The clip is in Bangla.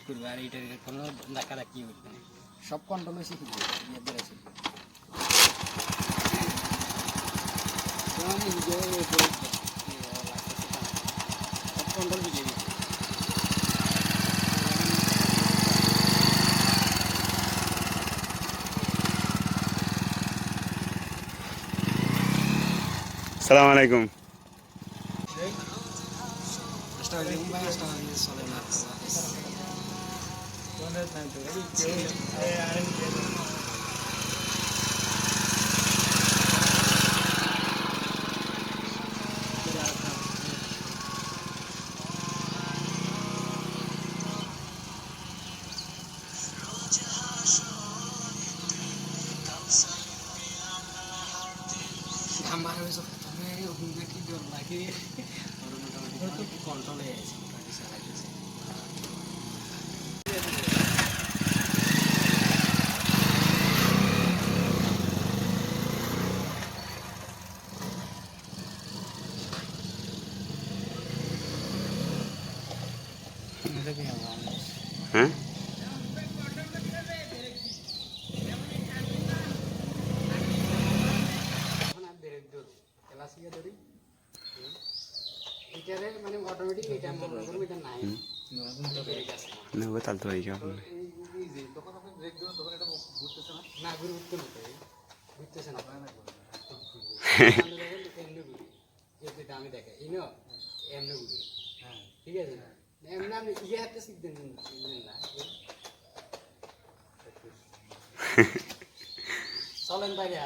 করবে আর এটার কোনো ধাক্কা ধাক্কি উঠবে না সব কন্ট্রোল শিখে দিবে ইয়ে ধরে শিখবে সব কন্ট্রোল বুঝিয়ে দিচ্ছে আসসালামু আলাইকুম আমার হয়েছে প্রথমে হুমকে কি জোর লাগে ওর মোটামুটি কন্ট্রোলে আছে মোটামুটি চালাইতেছে হ্যাঁ মানে অটোমেটিক এটা এটা নাই না ও তাল তো এই কারণে না ঘুরতে ঘুরতেছে না আমি দেখে ইনো এমনি ঘুরে ঠিক আছে এমনি আমি ইয়ে হাতে শিখতেন না চলেন বাইরে